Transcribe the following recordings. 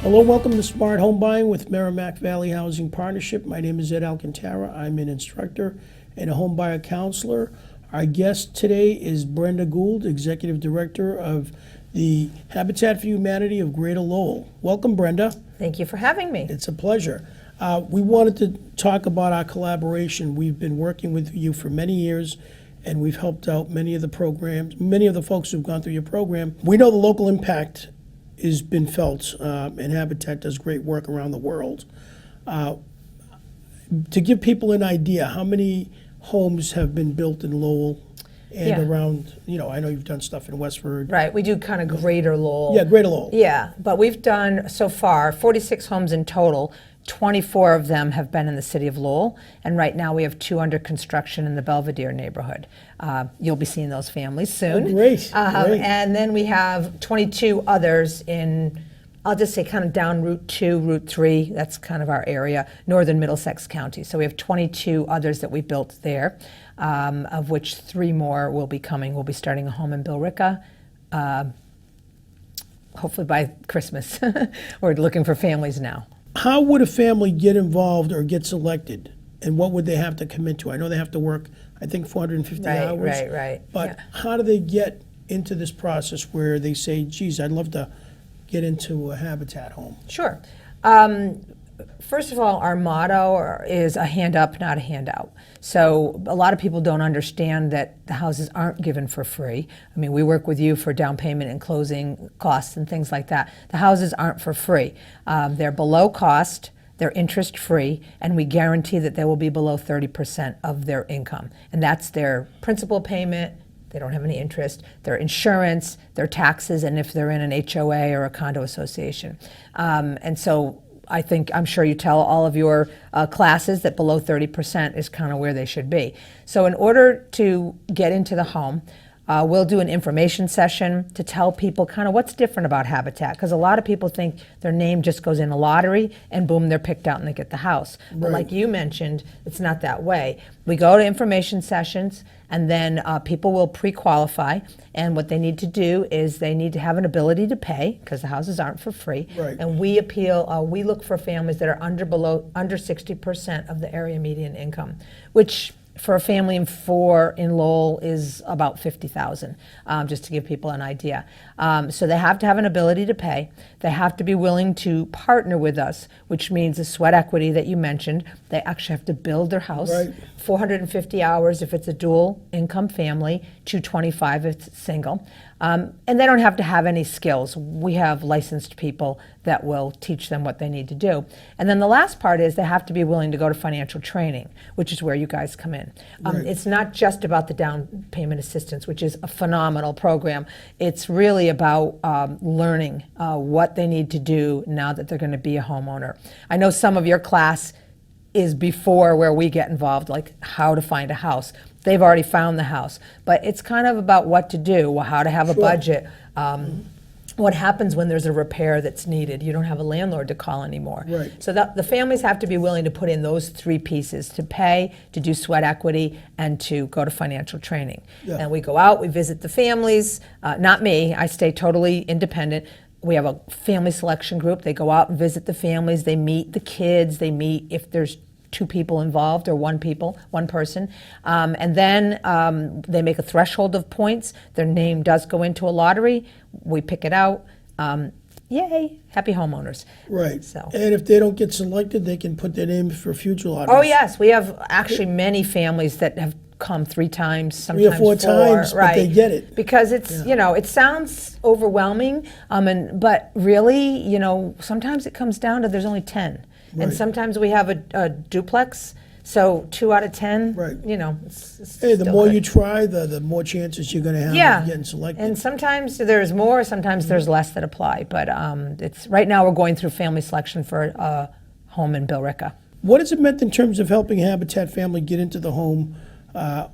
Hello, welcome to Smart Home Buying with Merrimack Valley Housing Partnership. My name is Ed Alcantara. I'm an instructor and a home buyer counselor. Our guest today is Brenda Gould, Executive Director of the Habitat for Humanity of Greater Lowell. Welcome, Brenda. Thank you for having me. It's a pleasure. We wanted to talk about our collaboration. We've been working with you for many years, and we've helped out many of the programs, many of the folks who've gone through your program. We know the local impact has been felt, and Habitat does great work around the world. To give people an idea, how many homes have been built in Lowell and around, I know you've done stuff in Westford. Right, we do kind of Greater Lowell. Yeah, Greater Lowell. Yeah, but we've done so far 46 homes in total. 24 of them have been in the city of Lowell, and right now we have 2 under construction in the Belvedere neighborhood. You'll be seeing those families soon. Oh, great, great. And then we have 22 others in, I'll just say kind of down Route 2, Route 3, that's kind of our area, northern Middlesex County. So we have 22 others that we built there, of which 3 more will be coming. We'll be starting a home in Billerica, hopefully by Christmas. We're looking for families now. How would a family get involved or get selected, and what would they have to commit to? I know they have to work, I think, 450 hours. Right. But how do they get into this process where they say, geez, I'd love to get into a Habitat home? Sure. First of all, our motto is a hand up, not a handout. So a lot of people don't understand that the houses aren't given for free. I mean, we work with you for down payment and closing costs and things like that. The houses aren't for free. They're below cost, they're interest free, and we guarantee that they will be below 30% of their income. And that's their principal payment. They don't have any interest, their insurance, their taxes, and if they're in an HOA or a condo association. And so I'm sure you tell all of your classes that below 30% is kind of where they should be. So in order to get into the home, we'll do an information session to tell people kind of what's different about Habitat, because a lot of people think their name just goes in a lottery and boom, they're picked out and they get the house. But like you mentioned, it's not that way. We go to information sessions, and then people will pre-qualify, and what they need to do is they need to have an ability to pay, because the houses aren't for free. Right. And we we look for families that are under 60% of the area median income, which for a family of 4 in Lowell is about $50,000, just to give people an idea. So they have to have an ability to pay. They have to be willing to partner with us, which means the sweat equity that you mentioned. They actually have to build their house. Right. 450 hours if it's a dual income family, 225 if it's single. And they don't have to have any skills. We have licensed people that will teach them what they need to do. And then the last part is they have to be willing to go to financial training, which is where you guys come in. Right. It's not just about the down payment assistance, which is a phenomenal program. It's really about learning what they need to do now that they're going to be a homeowner. I know some of your class is before where we get involved, like how to find a house. They've already found the house, but it's kind of about what to do, how to have a budget. What happens when there's a repair that's needed? You don't have a landlord to call anymore. Right. So the families have to be willing to put in those 3 pieces: to pay, to do sweat equity, and to go to financial training. Yeah. And we go out, we visit the families. Not me, I stay totally independent. We have a family selection group. They go out and visit the families. They meet the kids. They meet if there's 2 people involved or 1 person. And then they make a threshold of points. Their name does go into a lottery. We pick it out. Yay, happy homeowners. Right. So. And if they don't get selected, they can put their name for future lotteries. Oh yes, we have actually many families that have come 3 times, sometimes 3 or 4 times, right. but they get it. Because it's, it sounds overwhelming, but really, sometimes it comes down to there's only 10. Right. And sometimes we have a duplex, so 2 out of 10, Right. It's Hey, the still more good. you try, the more chances you're going to have of getting selected. And sometimes there's more, sometimes there's less that apply. But it's right now we're going through family selection for a home in Billerica. What has it meant in terms of helping a Habitat family get into the home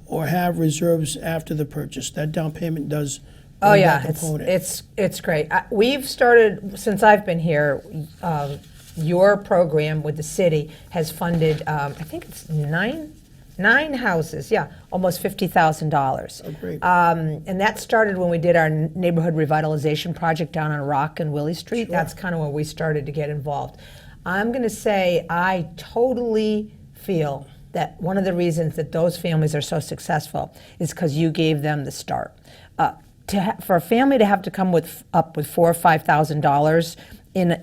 or have reserves after the purchase? That down payment does bring that component. It's great. We've started, since I've been here, your program with the city has funded, I think it's 9 houses, yeah, almost $50,000. Oh, great. And that started when we did our neighborhood revitalization project down on Rock and Willie Street. Sure. That's kind of where we started to get involved. I'm going to say I totally feel that one of the reasons that those families are so successful is because you gave them the start. For a family to have to come up with $4,000 or $5,000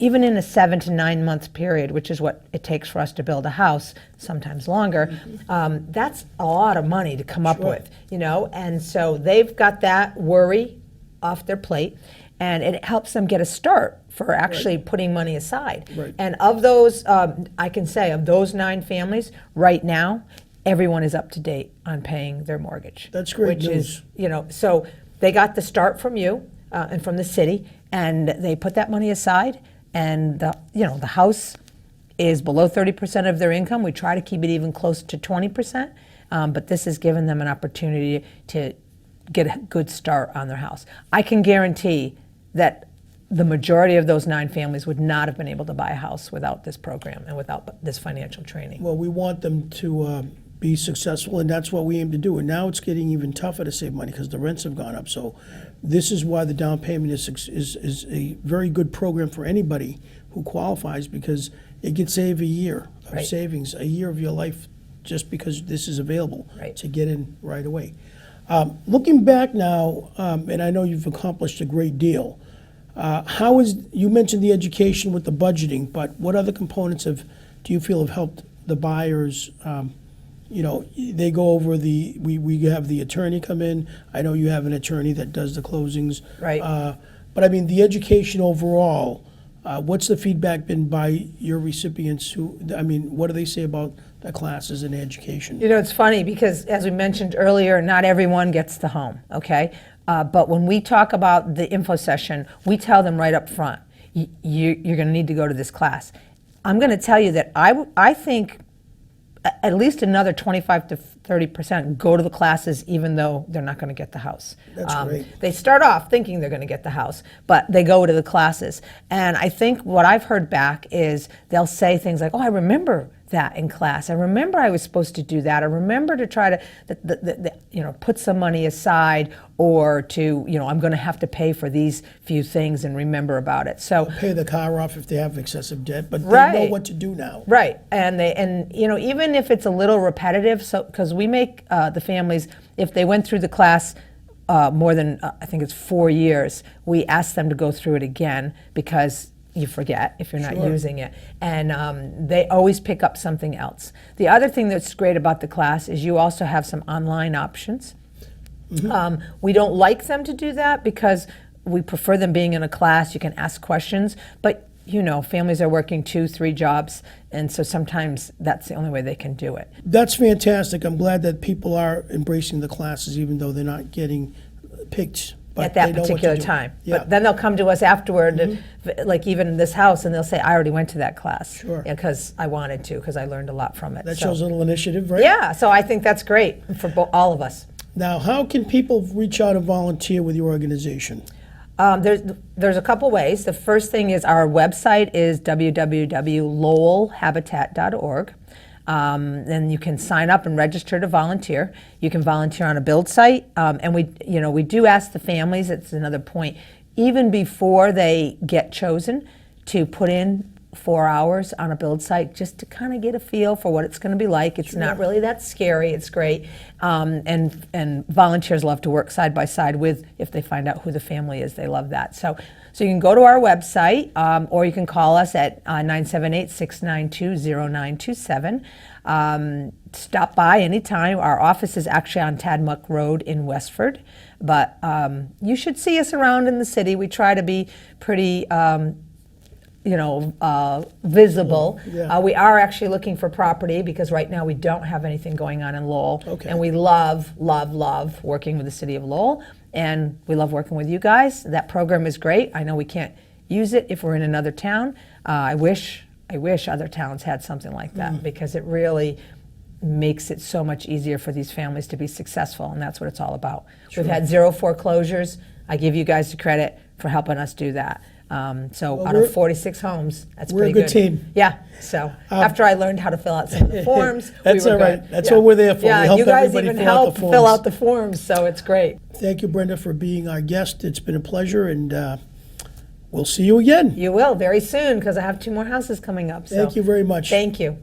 even in a 7 to 9 month period, which is what it takes for us to build a house, sometimes longer, that's a lot of money to come up with, you know. And so they've got that worry off their plate, and it helps them get a start for actually putting money aside. Right. And of those, I can say of those 9 families, right now, everyone is up to date on paying their mortgage. That's great which news. is, you know, so they got the start from you and from the city, and they put that money aside, and the house is below 30% of their income. We try to keep it even close to 20%, but this has given them an opportunity to get a good start on their house. I can guarantee that the majority of those 9 families would not have been able to buy a house without this program and without this financial training. Well, we want them to be successful, and that's what we aim to do. And now it's getting even tougher to save money because the rents have gone up. So this is why the down payment is a very good program for anybody who qualifies, because it could save a year of savings, a year of your life, just because this is available to get in right away. Looking back now, and I know you've accomplished a great deal, you mentioned the education with the budgeting, but what other components do you feel have helped the buyers? You know, they go over we have the attorney come in. I know you have an attorney that does the closings. Right. But I mean, the education overall, what's the feedback been by your recipients what do they say about the classes and education? You know, it's funny because, as we mentioned earlier, not everyone gets the home, okay? But when we talk about the info session, we tell them right up front, you're going to need to go to this class. I'm going to tell you that I think at least another 25 to 30% go to the classes even though they're not going to get the house. That's great. They start off thinking they're going to get the house, but they go to the classes. And I think what I've heard back is they'll say things like, oh, I remember that in class. I remember I was supposed to do that. I remember to try to put some money aside, or to, I'm going to have to pay for these few things and remember about it. So pay the car off if they have excessive debt, but they know what to do now. Right. And even if it's a little repetitive, so because we make the families, if they went through the class more than I think it's 4 years, we ask them to go through it again because you forget if you're not using it. And they always pick up something else. The other thing that's great about the class is you also have some online options. We don't like them to do that because we prefer them being in a class. You can ask questions, but families are working 2-3 jobs, and so sometimes that's the only way they can do it. That's fantastic. I'm glad that people are embracing the classes even though they're not getting picked at that particular time. Yeah. But then they'll come to us afterward, like even this house, and they'll say, I already went to that class. Sure. Because I wanted to, because I learned a lot from it. That shows a little initiative, right? Yeah, so I think that's great for all of us. Now, how can people reach out and volunteer with your organization? There's a couple ways. The first thing is our website is www.lowellhabitat.org. Then you can sign up and register to volunteer. You can volunteer on a build site, and we do ask the families. It's another point, even before they get chosen, to put in 4 hours on a build site just to kind of get a feel for what it's going to be like. It's not really that scary. It's great, and volunteers love to work side by side with. If they find out who the family is, they love that. So you can go to our website, or you can call us at 978-692-0927. Stop by anytime. Our office is actually on Tadmuck Road in Westford, but you should see us around in the city. We try to be pretty visible. Yeah. We are actually looking for property because right now we don't have anything going on in Lowell. Okay. And we love, love, love working with the city of Lowell. And we love working with you guys. That program is great. I know we can't use it if we're in another town. I wish other towns had something like that because it really makes it so much easier for these families to be successful, and that's what it's all about. We've had 0 foreclosures. I give you guys the credit for helping us do that. So Well, out of 46 homes, that's we're a pretty good team. Yeah. So after I learned how to fill out some of the forms, That's we were all right. good. That's what we're there for. Yeah, We help you guys everybody even fill out help the fill forms. out the forms, so it's great. Thank you, Brenda, for being our guest. It's been a pleasure, and we'll see you again. You will very soon because I have 2 more houses coming up. So Thank you very much. thank you.